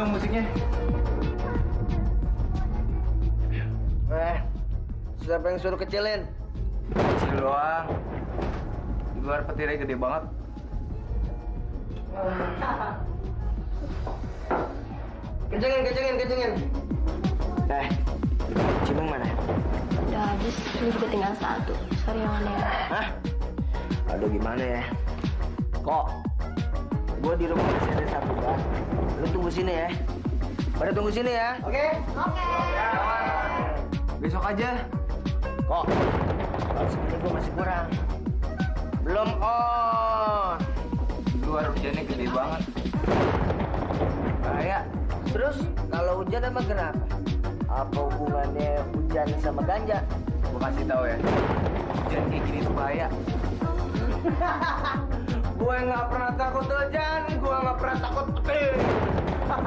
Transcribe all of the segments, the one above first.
dong musiknya. Siapa yang suruh kecilin? Kecil doang. Di luar petirnya gede banget. Kencengin. Cimung mana? Udah habis, ini juga tinggal satu. Sorry ya, Wan ya. Hah? Aduh gimana ya? Kok? Gua di rumah masih ada satu bang. Lu tunggu sini ya. Pada tunggu sini ya. Oke? Besok aja. Kok? Kalau segini gua masih kurang. Belum on. Di luar hujannya gede banget. Bahaya. Terus kalau hujan emang kenapa? Apa hubungannya hujan sama ganja? Gua kasih tahu ya. Hujan kayak gini tuh bahaya. Gue nggak pernah takut hujan, gue nggak pernah takut petir. Mat.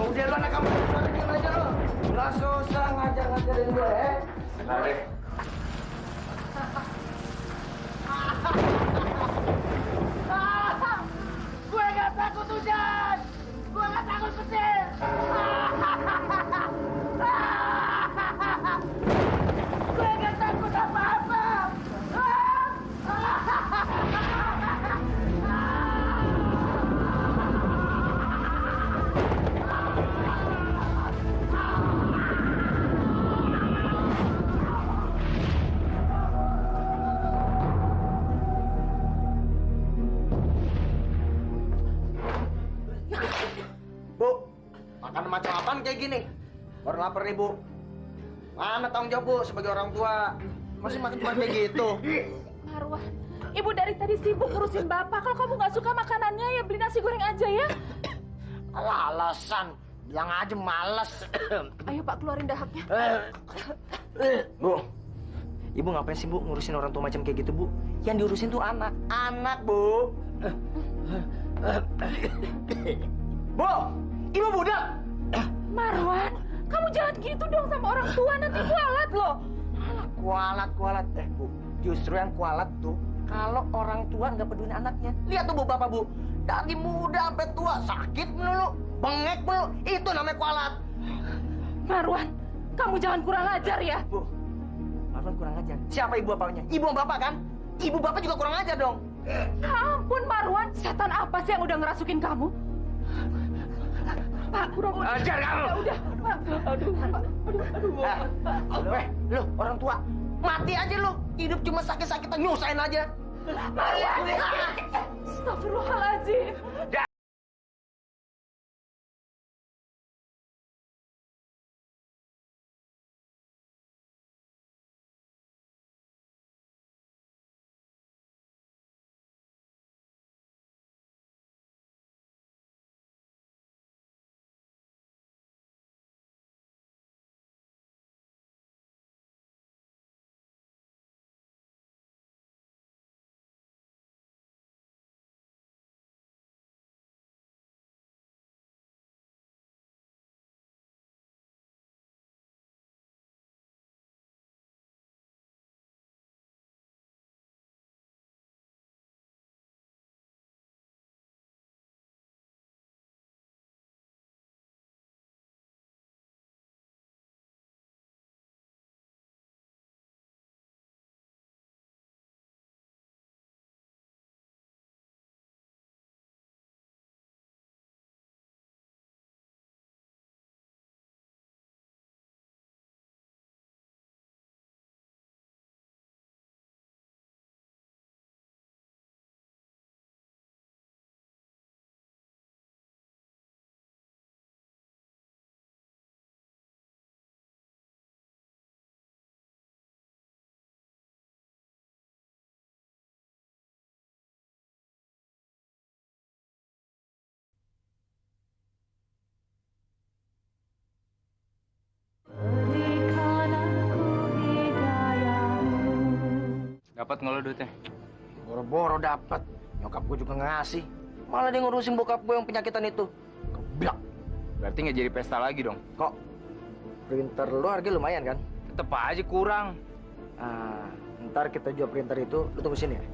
Udah lo anak kamu suarain aja lo. Nggak susah ngajar-ngajarin gue ya. Tarik. Gue nggak takut hujan, gue nggak takut petir. Gue nggak takut apa-apa. Bu, makan macam apaan kayak gini? Baru lapar nih, Bu. Mana tanggung jawab, Bu, sebagai orang tua? Masih makan cuma kayak gitu. Marwan, ibu dari tadi sibuk ngurusin bapak. Kalau kamu nggak suka makanannya, ya beli nasi goreng aja ya. Alah, alasan. Bilang aja males. Ayo Pak, keluarin dahaknya. Bu, Ibu ngapain sih, Bu, ngurusin orang tua macam kayak gitu, Bu? Yang diurusin tuh anak. Anak, Bu. Bu, Ibu budak. Marwan, kamu jangan gitu dong sama orang tua, nanti kualat loh. Kualat. Bu, justru yang kualat tuh kalau orang tua nggak peduli anaknya. Lihat tuh, Bu, Bapak, Bu. Dari muda sampai tua, sakit melulu, bengek melulu. Itu namanya kualat. Marwan, kamu jangan kurang ajar ya. Bu, Marwan kurang ajar. Siapa ibu bapaknya? Ibu sama bapak kan? Ibu bapak juga kurang ajar dong. Ya ampun Marwan, setan apa sih yang udah ngerasukin kamu? Pak, kurang Ajar kamu. Ya udah, Pak. Aduh, Pak. Lu orang tua, mati aja lu. Hidup cuma sakit-sakitan nyusahin aja. Marwan. Astagfirullahaladzim. Dapat nggak lo duitnya? Boro-boro dapat. Nyokap gue juga ngasih. Malah dia ngurusin bokap gue yang penyakitan itu. Keblak. Berarti nggak jadi pesta lagi dong? Kok printer lu harga lumayan kan? Tetep aja kurang. Ntar kita jual printer itu, lu tunggu sini ya.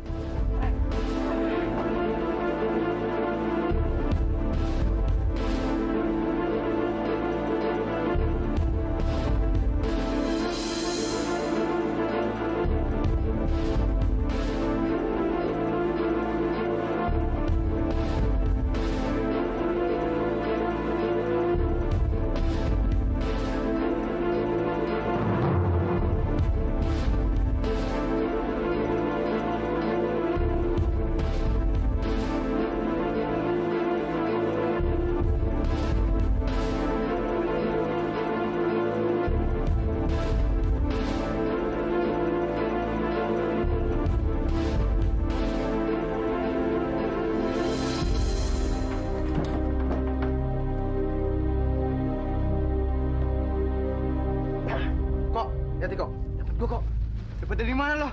Kemana lo?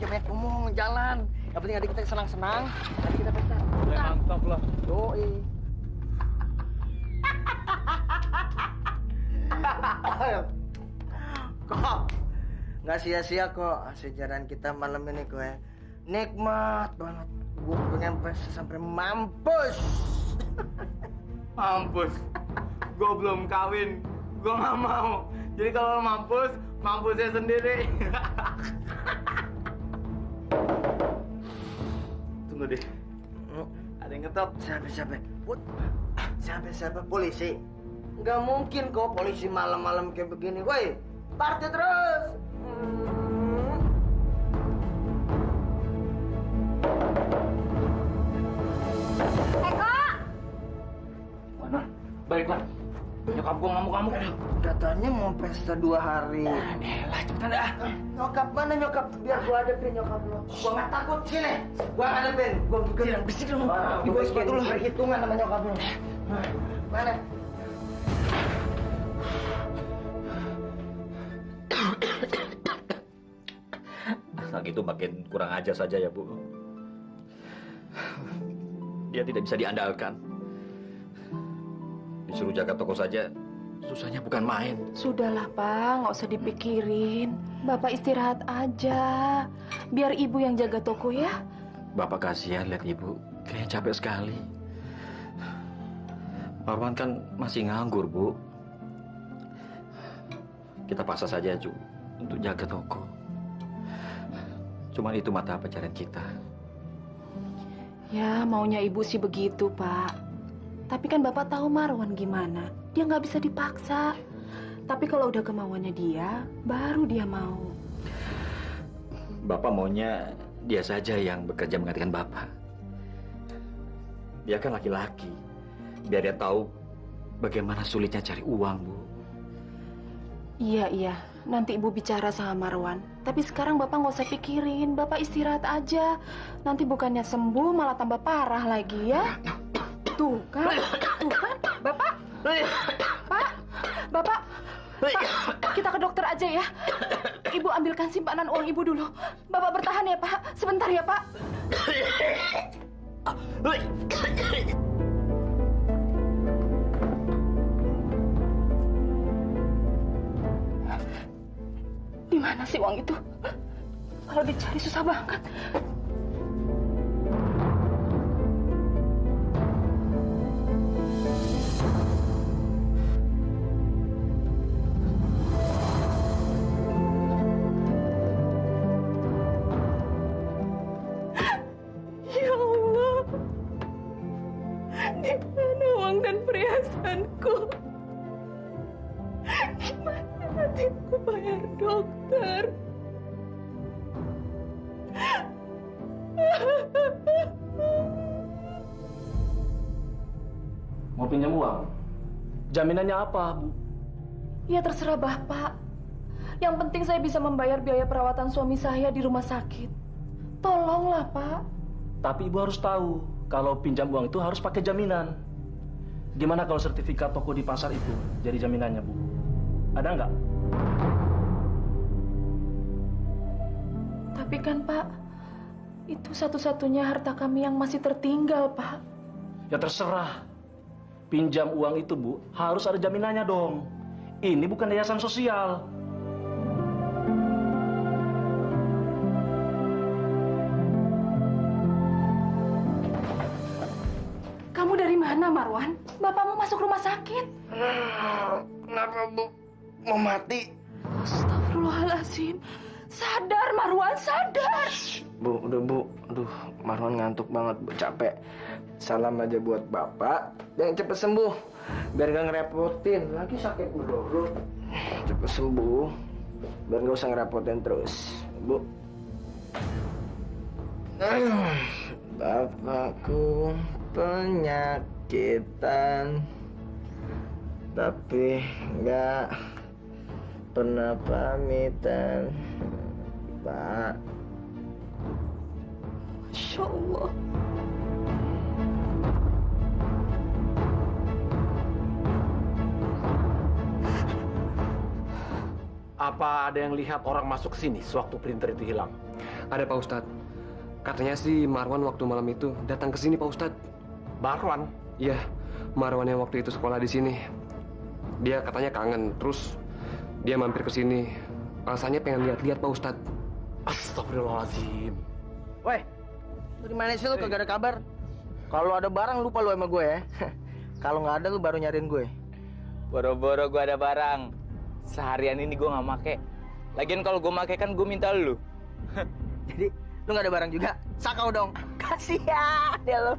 Jangan ngomong, jalan. Yang penting adik kita senang-senang. Nanti kita pesta. Mantap lo. Yoi. Kok nggak sia-sia kok sejarah kita malam ini kok ya. Nikmat banget. Gue pengen pesta sampai mampus. Mampus. Gue belum kawin. Gue nggak mau. Jadi kalau lo mampus, mampusnya sendiri. Tunggu deh. Ada yang ngetok. Siapa? Siapa? Polisi? Nggak mungkin kok polisi malam-malam kayak begini. Woi, party terus. Mana? Baiklah. Nyokap gue ngamuk-ngamuk. Katanya mau pesta 2 hari. Elah, cepetan dah. Nyokap mana nyokap? Biar gua hadapin nyokap lo. Gua nggak takut sini. Gua hadapin. Gua bikin bisik dong. Gua sepatu lo. Perhitungan sama nyokap lo. Mana? Anak itu makin kurang ajar saja ya, Bu. Dia tidak bisa diandalkan. Disuruh jaga toko saja, susahnya bukan main. Sudahlah, Pak. Nggak usah dipikirin. Bapak istirahat aja. Biar ibu yang jaga toko ya. Bapak kasihan lihat Ibu, kayaknya capek sekali. Marwan kan masih nganggur, Bu. Kita paksa saja, Ju, untuk jaga toko. Cuman itu mata pencarian kita. Ya, maunya ibu sih begitu, Pak. Tapi kan Bapak tahu Marwan gimana. Dia nggak bisa dipaksa. Tapi kalau udah kemauannya dia, baru dia mau. Bapak maunya dia saja yang bekerja menggantikan Bapak. Dia kan laki-laki. Biar dia tahu bagaimana sulitnya cari uang, Bu. Iya. Nanti ibu bicara sama Marwan. Tapi sekarang Bapak nggak usah pikirin. Bapak istirahat aja. Nanti bukannya sembuh, malah tambah parah lagi ya. Tuh kan. Bapak. Pak, kita ke dokter aja ya. Ibu ambilkan simpanan uang ibu dulu. Bapak bertahan ya, Pak. Sebentar ya, Pak. Di mana sih uang itu? Kalau dicari susah banget. Ya Allah, di mana uang dan perhiasanku? Gimana nanti aku bayar dokter? Mau pinjam uang? Jaminannya apa, Bu? Ya terserah Bapak. Yang penting saya bisa membayar biaya perawatan suami saya di rumah sakit. Tolonglah, Pak. Tapi Ibu harus tahu, kalau pinjam uang itu harus pakai jaminan. Gimana kalau sertifikat toko di pasar itu jadi jaminannya, Bu? Ada nggak? Tapi kan, Pak, itu satu-satunya harta kami yang masih tertinggal, Pak. Ya terserah. Pinjam uang itu, Bu, harus ada jaminannya dong. Ini bukan yayasan sosial. Kamu dari mana, Marwan? Bapak mau masuk rumah sakit. Kenapa, Bu? Mau mati? Astagfirullahaladzim. Sadar, Marwan, sadar. Bu, udah Bu. Aduh, Marwan ngantuk banget, Bu. Capek. Salam aja buat Bapak. Yang cepet sembuh. Biar gak ngerepotin. Lagi sakit dulu. Cepet sembuh. Biar gak usah ngerepotin terus. Bu. Bapakku penyakitan. Tapi gak pernah pamitan. Pak. Masya Allah. Apa ada yang lihat orang masuk ke sini sewaktu printer itu hilang? Ada Pak Ustadz. Katanya sih Marwan waktu malam itu datang ke sini Pak Ustadz. Marwan? Iya, Marwan yang waktu itu sekolah di sini. Dia katanya kangen, terus dia mampir ke sini. Alasannya pengen lihat-lihat Pak Ustadz. Astagfirullahaladzim. Woi, dari mana sih lu kagak ada kabar? Kalau ada barang lupa lu sama gue ya. Kalau nggak ada lu baru nyariin gue. Boro-boro gue ada barang. Seharian ini gue nggak make. Lagian kalau gue make kan gue minta lu. Jadi lu nggak ada barang juga? Sakau dong. Kasihan ya lu.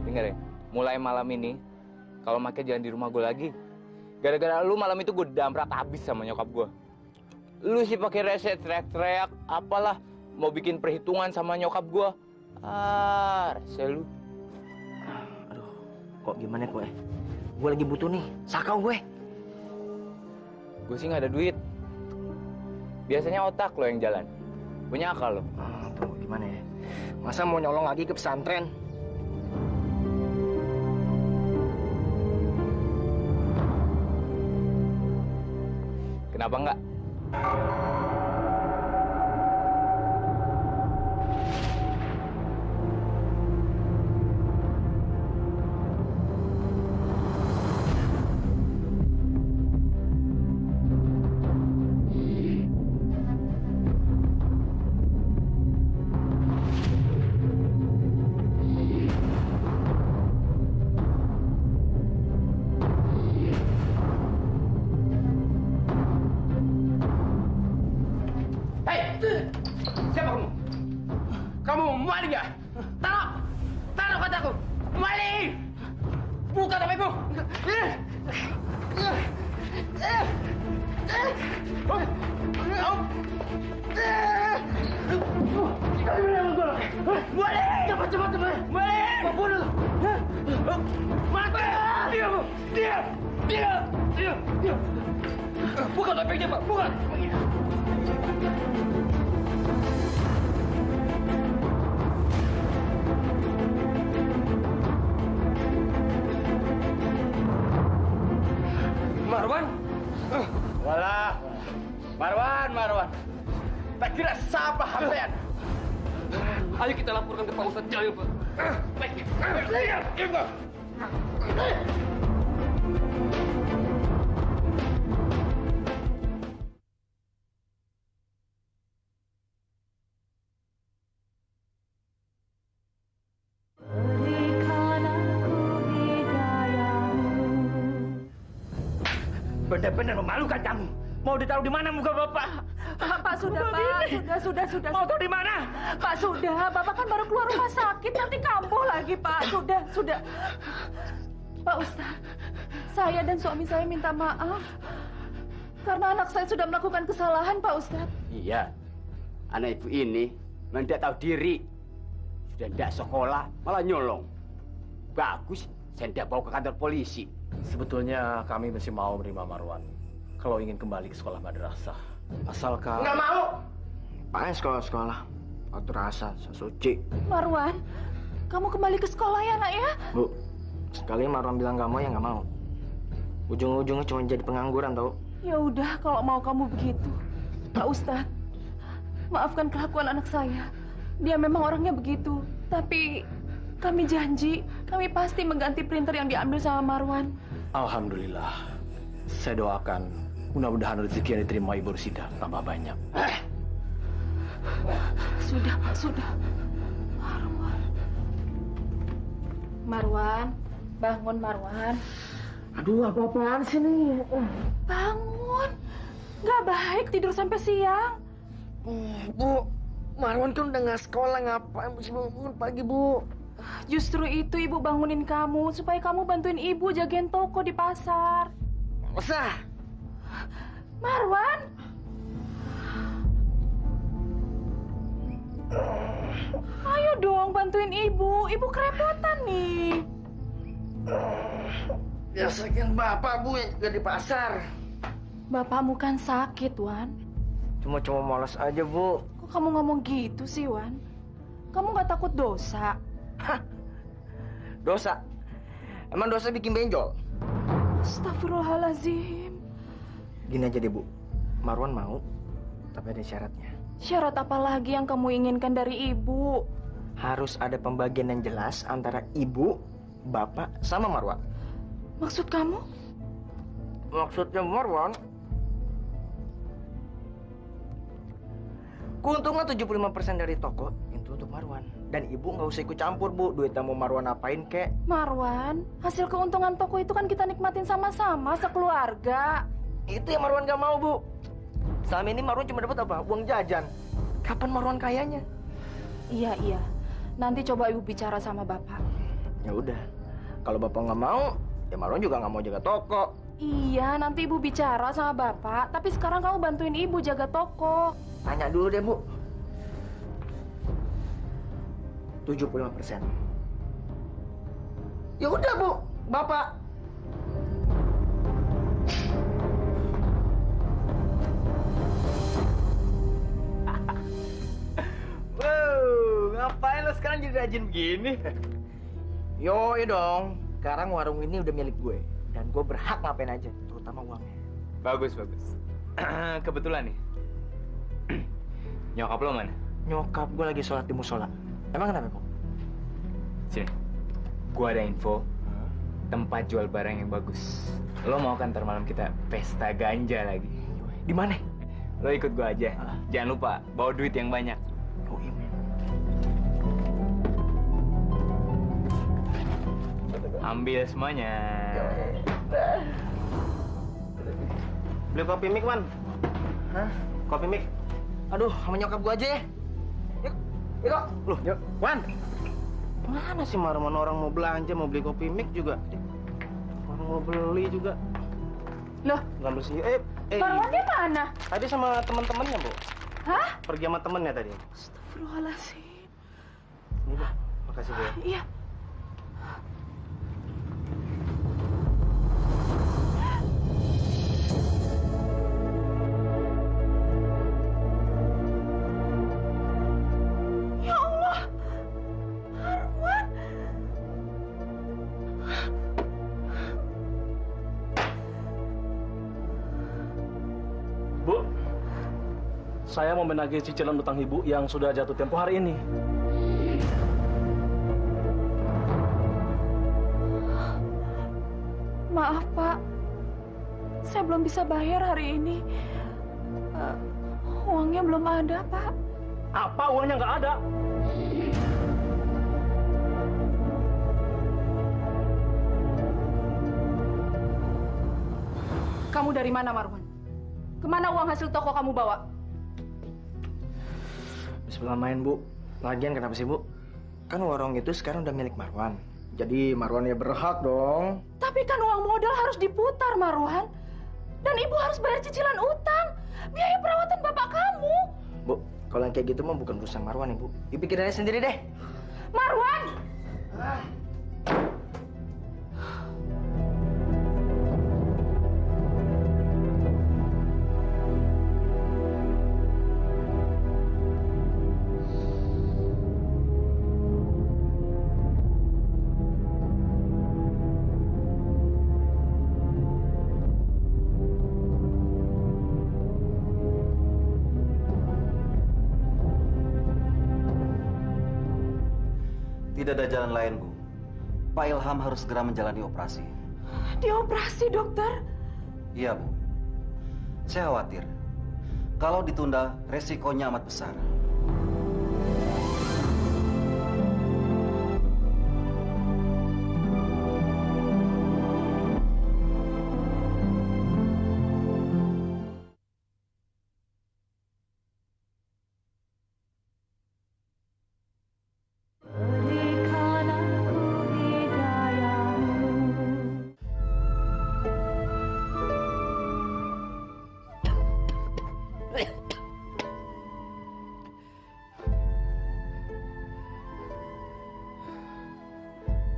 Dengar ya, mulai malam ini kalau make jangan di rumah gue lagi. Gara-gara lu malam itu gue damprat habis sama nyokap gue. Lu sih pakai rese teriak-teriak apalah mau bikin perhitungan sama nyokap gue. Rese lu. Aduh, kok gimana gue? Gue lagi butuh nih, sakau gue. Gue sih nggak ada duit. Biasanya otak lo yang jalan. Punya akal lo. Tuh gimana ya? Masa mau nyolong lagi ke pesantren? Kenapa enggak? Siapa kamu? Kamu maling ya? Taruh! Taruh kataku! Maling! Buka tapi ibu! Maling! Cepat, cepat, cepat! Maling! Mau bunuh! Mati! Diam! Diam! Diam! Diam! Diam! Buka topengnya, Pak! Buka! Marwan? Walah. Marwan. Tak kira siapa hampean. Ayo kita laporkan ke Pak Ustadz Jalil, Pak. Benar-benar memalukan kamu. Mau ditaruh di mana muka Bapak? Pak, sudah, Pak. Sudah. Mau taruh di mana? Pak, sudah. Bapak kan baru keluar rumah sakit, nanti kambuh lagi, Pak. Sudah. Pak Ustadz, saya dan suami saya minta maaf. Karena anak saya sudah melakukan kesalahan, Pak Ustadz. Iya, anak ibu ini memang tidak tahu diri. Sudah tidak sekolah, malah nyolong. Bagus, saya tidak bawa ke kantor polisi. Sebetulnya kami masih mau menerima Marwan kalau ingin kembali ke sekolah madrasah. Asalkan... Nggak mau! Apaan sekolah-sekolah? Madrasah, suci. Marwan, kamu kembali ke sekolah ya, nak ya? Bu, sekali Marwan bilang nggak mau, ya nggak mau. Ujung-ujungnya cuma jadi pengangguran, tau? Ya udah, kalau mau kamu begitu. Pak Ustadz, maafkan kelakuan anak saya. Dia memang orangnya begitu. Tapi kami janji, kami pasti mengganti printer yang diambil sama Marwan. Alhamdulillah. Saya doakan mudah-mudahan rezeki yang diterima Ibu Rusida tambah banyak. Sudah, Pak, sudah. Marwan, bangun Marwan. Aduh, apa-apaan sih nih? Bangun. Nggak baik tidur sampai siang. Bu, Marwan kan udah nggak sekolah, ngapain mesti bangun pagi, Bu? Justru itu ibu bangunin kamu supaya kamu bantuin ibu jagain toko di pasar. Usah. Marwan. Ayo dong bantuin ibu. Ibu kerepotan nih. Biasakan bapak, Bu, yang juga di pasar. Bapakmu kan sakit, Wan. Cuma malas aja, Bu. Kok kamu ngomong gitu sih, Wan? Kamu nggak takut dosa? Hah? Dosa? Emang dosa bikin benjol? Astagfirullahaladzim. Gini aja deh, Bu. Marwan mau, tapi ada syaratnya. Syarat apa lagi yang kamu inginkan dari ibu? Harus ada pembagian yang jelas antara ibu, bapak, sama Marwan. Maksud kamu? Maksudnya Marwan, keuntungan 75% dari toko itu untuk Marwan. Dan ibu nggak usah ikut campur, Bu. Duitnya mau Marwan apain, kek? Marwan, hasil keuntungan toko itu kan kita nikmatin sama-sama sekeluarga. Itu yang Marwan nggak mau, Bu. Selama ini Marwan cuma dapat apa? Uang jajan. Kapan Marwan kayanya? Iya. Nanti coba ibu bicara sama bapak. Ya udah. Kalau bapak nggak mau, ya Marwan juga nggak mau jaga toko. Iya, nanti ibu bicara sama bapak. Tapi sekarang kamu bantuin ibu jaga toko. Tanya dulu deh, Bu. 75%. Ya udah, Bu. Bapak. Wow, ngapain lo sekarang jadi rajin begini? Yo, dong. Sekarang warung ini udah milik gue. Dan gue berhak ngapain aja, terutama uangnya. Bagus. Kebetulan nih. Nyokap lo mana? Nyokap gue lagi sholat di musola. Emang kenapa, kok? Sini. Gua ada info. Tempat jual barang yang bagus. Lo mau kan ntar malam kita pesta ganja lagi? Di mana? Lo ikut gua aja. Jangan lupa bawa duit yang banyak. Oh iya. Ambil semuanya. Beli kopi mik, Wan. Hah? Kopi mik? Aduh, sama nyokap gua aja ya. Yuk, kok. Loh, yuk. Wan. Mana sih Marwan, orang mau belanja, mau beli kopi mik juga. Orang mau beli juga. Loh, Ngambil sendiri. Marwannya mana? Tadi sama teman-temannya, Bu. Hah? Pergi sama temennya tadi. Astagfirullahaladzim. Ini, Bu. Makasih, Bu. Iya. Ya Allah. Marwan. Bu, saya mau menagih cicilan utang ibu yang sudah jatuh tempo hari ini. Maaf, Pak. Saya belum bisa bayar hari ini. Uangnya belum ada, Pak. Apa uangnya nggak ada? Kamu dari mana, Marwan? Kemana uang hasil toko kamu bawa? Bismillahirrahmanirrahim, Bu. Lagian kenapa sih, Bu? Kan warung itu sekarang udah milik Marwan. Jadi Marwan ya berhak dong. Tapi kan uang modal harus diputar, Marwan. Dan ibu harus bayar cicilan utang. Biaya perawatan bapak kamu. Bu, kalau yang kayak gitu mah bukan urusan Marwan, Ibu. Ibu pikirin aja sendiri deh. Marwan! Tidak ada jalan lain, Bu. Pak Ilham harus segera menjalani operasi. Dioperasi, dokter? Iya, Bu. Saya khawatir. Kalau ditunda, resikonya amat besar.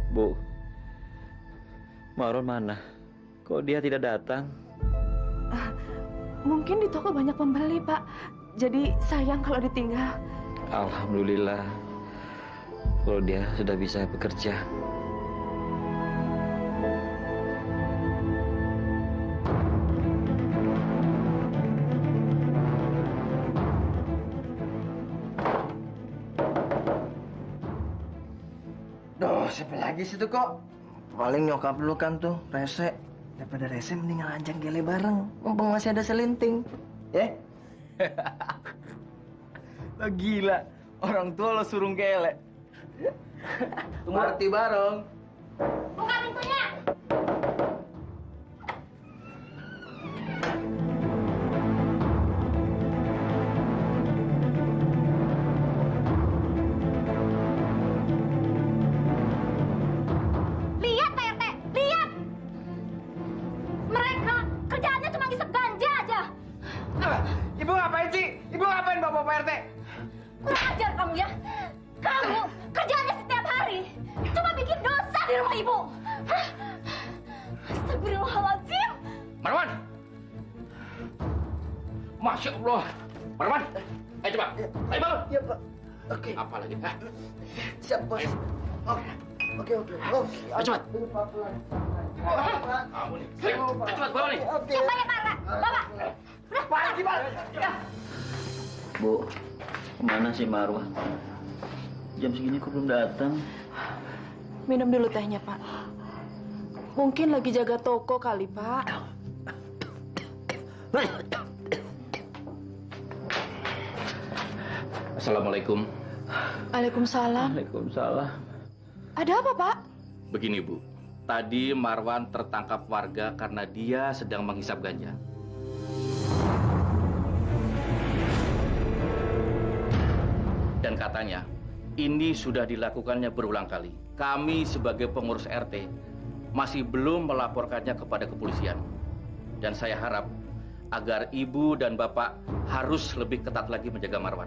Bu, Marwan mana? Kok dia tidak datang? Mungkin di toko banyak pembeli, Pak. Jadi sayang kalau ditinggal. Alhamdulillah, kalau dia sudah bisa bekerja. siapa lagi sih tuh kok? Paling nyokap lu kan tuh, rese. Daripada rese mending ngelanjang gele bareng. Mumpung masih ada selinting. Ya? Lo gila. Orang tua lo suruh gele. Party bareng. Buka pintunya. Lihat Pak RT, lihat. Mereka kerjaannya cuma ngisep ganja aja. Ibu ngapain sih? Ibu ngapain bapak Pak RT? Kurang ajar kamu ya. Kamu kerjaannya setiap hari cuma bikin dosa di rumah ibu. Hah? Astagfirullahaladzim. Marwan! Masya Allah! Marwan! Ayo coba! Ayo bangun! Iya Pak. Oke. Apa lagi? Hah? Siap bos. Oke. Ayo cepat! Kamu nih. Ayo cepat bawa nih! Yang banyak Pak. Bapak. Udah, Pagi Pak. Bu, kemana sih Marwan? Jam segini kok belum datang? Minum dulu tehnya, Pak. Mungkin lagi jaga toko kali, Pak. Assalamualaikum. Waalaikumsalam. Waalaikumsalam. Ada apa, Pak? Begini Bu, tadi Marwan tertangkap warga karena dia sedang menghisap ganja. Dan katanya, ini sudah dilakukannya berulang kali. Kami sebagai pengurus RT masih belum melaporkannya kepada kepolisian. Dan saya harap agar ibu dan bapak harus lebih ketat lagi menjaga Marwan.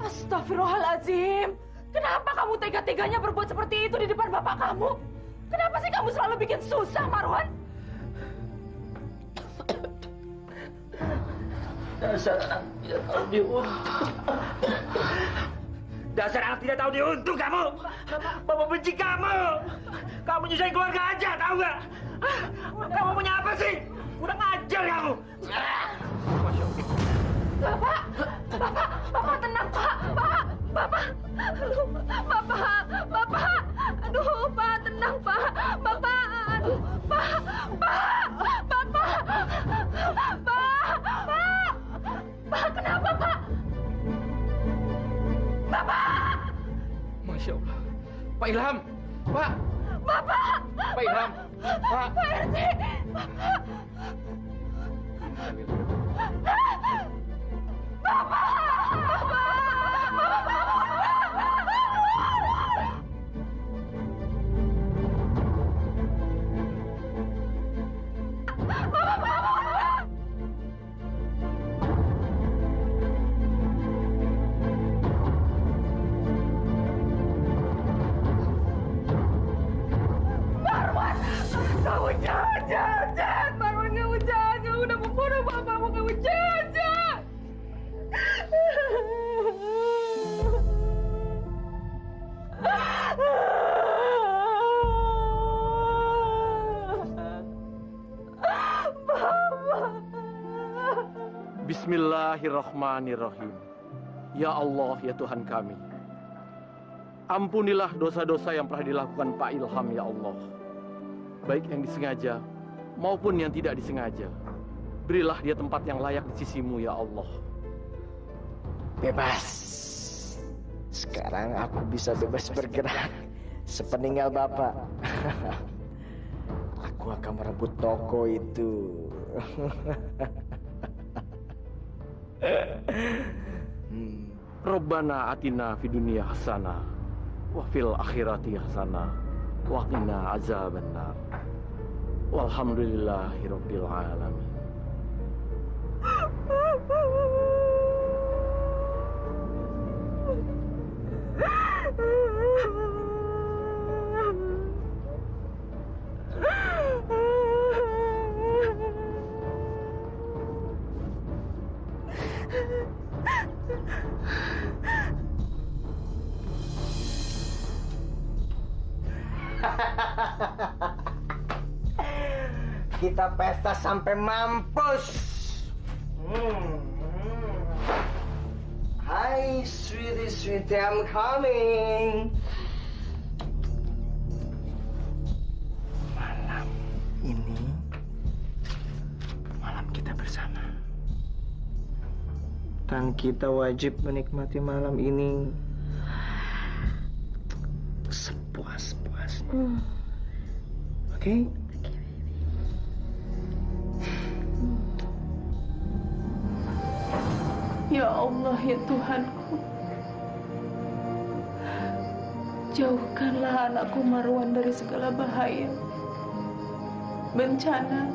Astagfirullahaladzim. Kenapa kamu tega-teganya berbuat seperti itu di depan bapak kamu? Kenapa sih kamu selalu bikin susah, Marwan? Dasar anak tidak tahu diuntung. Dasar anak tidak tahu diuntung kamu. Bapak benci kamu. Kamu nyusahin keluarga aja, tahu nggak? Kamu punya apa sih? Kurang ajar kamu. Bapak tenang, Pak. Bapak. Aduh, Pak, tenang, Pak. Bapak, aduh, Pak. Pak, kenapa, Pak? Bapak! Masya Allah. Pak Ilham. Pak. Bapak! Pak Ilham. Pak. Pak RT! Kamu jahat, Marwan, kamu jahat, kamu udah membunuh bapakmu, kamu jahat. Bismillahirrahmanirrahim. Ya Allah, ya Tuhan kami. Ampunilah dosa-dosa yang pernah dilakukan Pak Ilham, ya Allah. Baik yang disengaja maupun yang tidak disengaja. Berilah dia tempat yang layak di sisimu, ya Allah. Bebas. Sekarang aku bisa bebas bergerak. Sepeninggal Bapak. Aku akan merebut toko itu. Rabbana atina fid dunya hasanah wa fil akhirati hasanah wa qina azabannar. Walhamdulillahirabbil alamin. Kita pesta sampai mampus. Hai sweetie, I'm coming. Malam ini, malam kita bersama. Dan kita wajib menikmati malam ini sepuas-puasnya. Oke? Ya Allah, ya Tuhanku. Jauhkanlah anakku Marwan dari segala bahaya, bencana,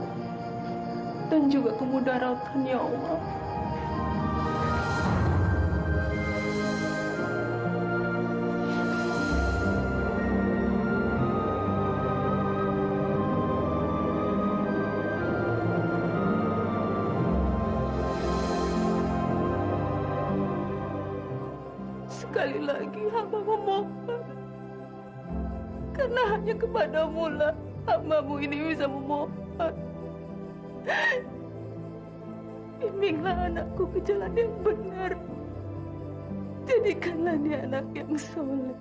dan juga kemudaratan, ya Allah. Sekali lagi hamba memohon, karena hanya kepadamu lah hambamu ini bisa memohon. Bimbinglah anakku ke jalan yang benar. Jadikanlah dia anak yang soleh.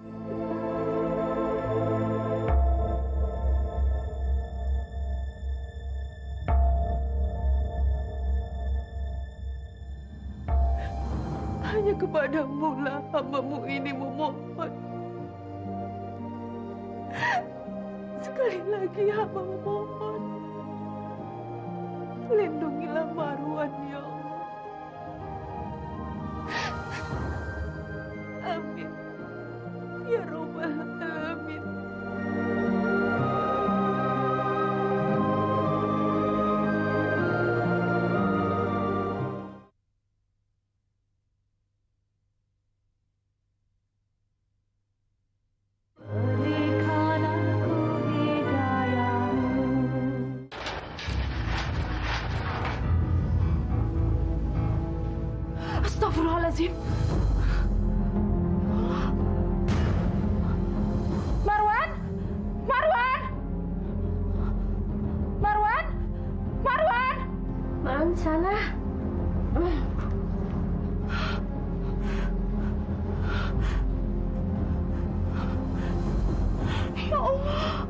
Hanya kepadamu lah hambamu ini memohon. Sekali lagi hamba memohon, lindungilah Marwan, ya Allah. Amin ya Rabbal Alamin. Astagfirullahaladzim. Marwan? Marwan? Marwan? Marwan? Maaf, salah. Ya Allah.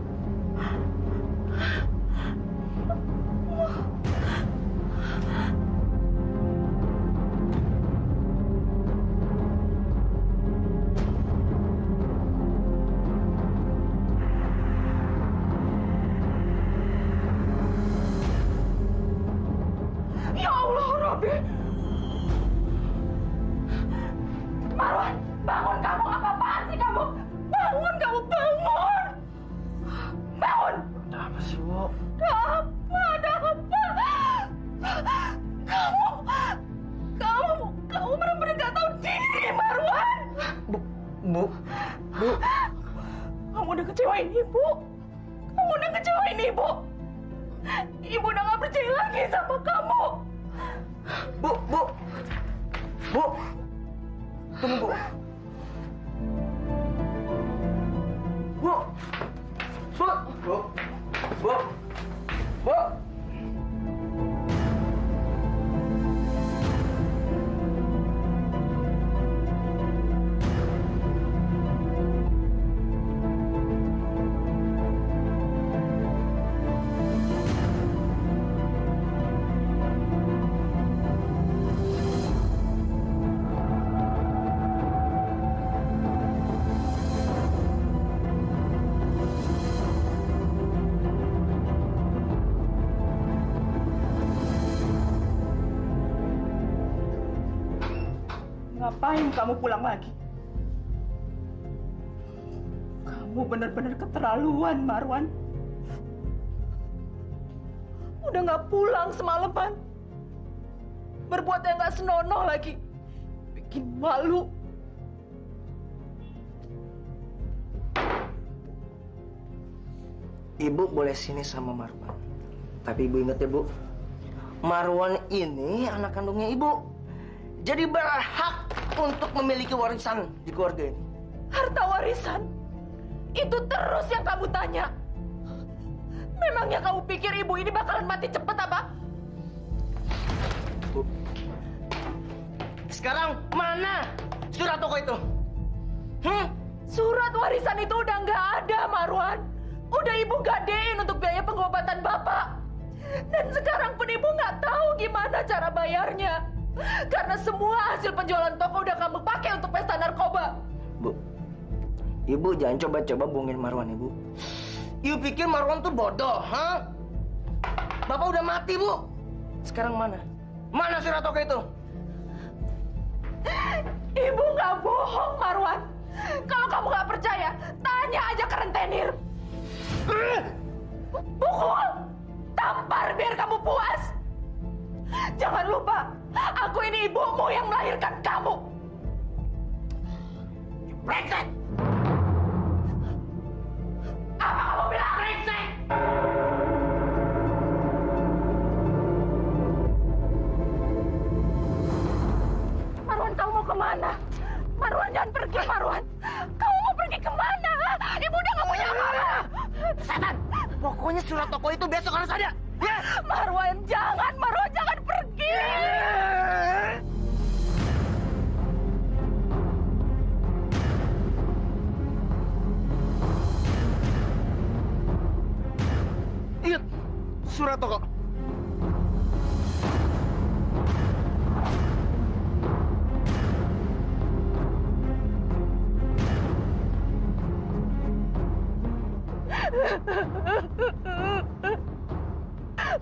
Ya Allah, Robby. Marwan, bangun kamu. Apa-apaan sih kamu? Bangun kamu, bangun. Bangun. Ada apa sih, Bu? Ada apa? Kamu benar-benar gak tahu diri, Marwan. Bu. Kamu udah kecewain Ibu. Ibu udah gak percaya lagi sama kamu. Bu. Tunggu, Bu. Bu. Ngapain kamu pulang lagi? Kamu benar-benar keterlaluan, Marwan. Udah gak pulang semalaman. Berbuat yang gak senonoh lagi. Bikin malu. Ibu boleh sini sama Marwan. Tapi Ibu ingat ya, Bu. Marwan ini anak kandungnya Ibu. Jadi berhak untuk memiliki warisan di keluarga ini. Harta warisan? Itu terus yang kamu tanya. Memangnya kamu pikir ibu ini bakalan mati cepet apa? Bu. Sekarang mana surat toko itu? Surat warisan itu udah nggak ada, Marwan. Udah ibu gadein untuk biaya pengobatan bapak. Dan sekarang pun ibu nggak tahu gimana cara bayarnya. Karena semua hasil penjualan toko udah kamu pakai untuk pesta narkoba. Bu, ibu jangan coba-coba bohongin Marwan, ibu. Ibu pikir Marwan tuh bodoh, ha? Bapak udah mati, Bu. Sekarang mana? Mana surat toko itu? Ibu nggak bohong, Marwan. Kalau kamu nggak percaya, tanya aja ke rentenir. Pukul, tampar biar kamu puas. Jangan lupa, aku ini ibumu yang melahirkan kamu. Brengsek! Apa kamu bilang brengsek? Marwan, kamu mau kemana? Marwan, jangan pergi, Marwan. Kamu mau pergi kemana? Ibu udah nggak punya apa-apa. Setan! Pokoknya surat toko itu besok harus ada. Ya! Marwan, jangan pergi. Ingat, surat toko.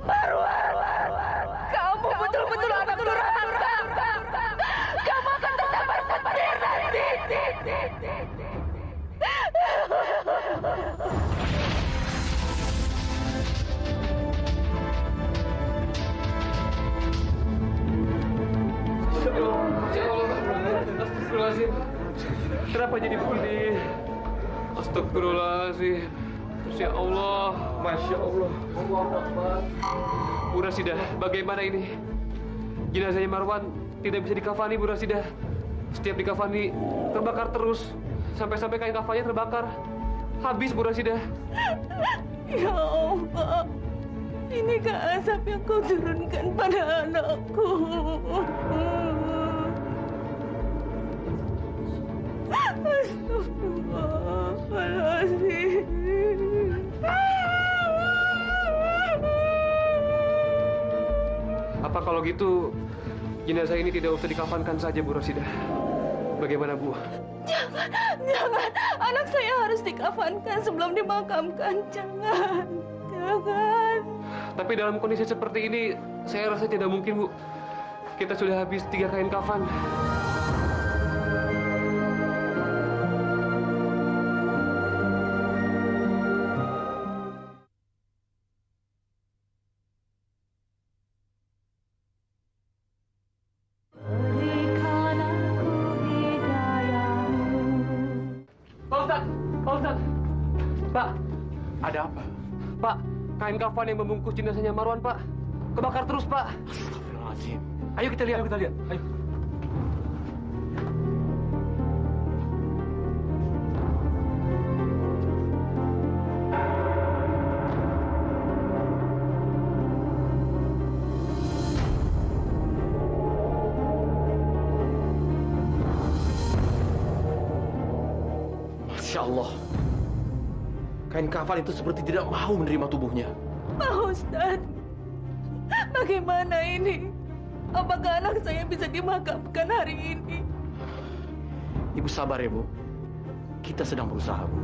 Marwan, kamu betul-betul anak durhaka. Kamu akan tersambar petir nanti. Astagfirullahaladzim. Kenapa jadi begini? Astagfirullahaladzim. Masya Allah. Masya Allah. Bu Rasidah, bagaimana ini? Jenazahnya Marwan tidak bisa dikafani, Bu Rasidah. Setiap dikafani terbakar terus. Sampai-sampai kain kafannya terbakar. Habis, Bu Rasidah. Ya Allah, inikah azab yang kau turunkan pada anakku? Astagfirullahaladzim. Apa kalau gitu jenazah ini tidak usah dikafankan saja, Bu Rasidah? Bagaimana, Bu? Jangan. Anak saya harus dikafankan sebelum dimakamkan. Jangan. Tapi dalam kondisi seperti ini, saya rasa tidak mungkin, Bu. Kita sudah habis 3 kain kafan. Pak Ustadz. Pak. Ada apa? Pak, kain kafan yang membungkus jenazahnya Marwan, Pak. Kebakar terus, Pak. Astagfirullahaladzim. Ayo kita lihat. Ayo. Masya Allah. Kain kafan itu seperti tidak mau menerima tubuhnya. Pak Ustadz, bagaimana ini? Apakah anak saya bisa dimakamkan hari ini? Ibu sabar ya, Bu. Kita sedang berusaha, Bu.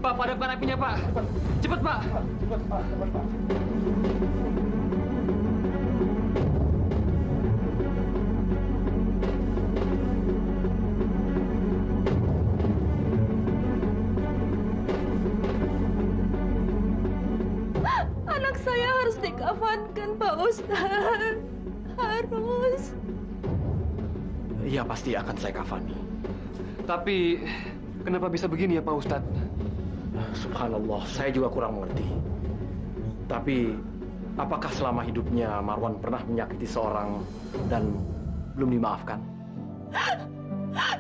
Pak, padamkan apinya, Pak. Cepat, Pak. Anak saya harus dikafankan, Pak Ustadz. Harus. Iya, pasti akan saya kafani. Tapi kenapa bisa begini ya Pak Ustadz? Subhanallah, saya juga kurang mengerti. Tapi apakah selama hidupnya Marwan pernah menyakiti seorang dan belum dimaafkan?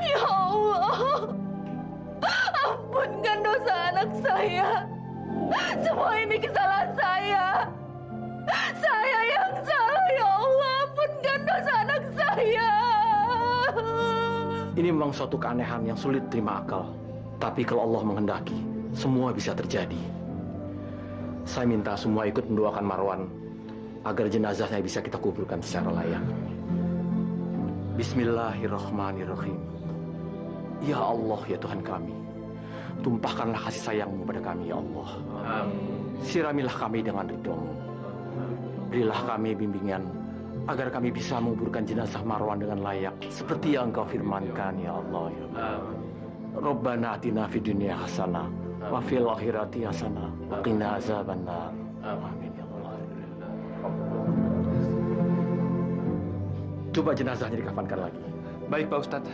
Ya Allah, ampunkan dosa anak saya. Semua ini kesalahan saya. Saya yang salah, ya Allah, ampunkan dosa anak saya. Ini memang suatu keanehan yang sulit terima akal. Tapi kalau Allah menghendaki, semua bisa terjadi. Saya minta semua ikut mendoakan Marwan agar jenazahnya bisa kita kuburkan secara layak. Bismillahirrahmanirrahim. Ya Allah, ya Tuhan kami, tumpahkanlah kasih sayang-Mu pada kami, ya Allah. Siramilah kami dengan ridho-Mu. Berilah kami bimbingan agar kami bisa menguburkan jenazah Marwan dengan layak seperti yang Engkau firmankan, ya Allah. Ya. Rabbana atina fid dunya hasanah wa fil akhirati hasanah wa qina azabannar. Amin ya Allah. Coba jenazahnya dikafankan lagi. Baik Pak Ustadz.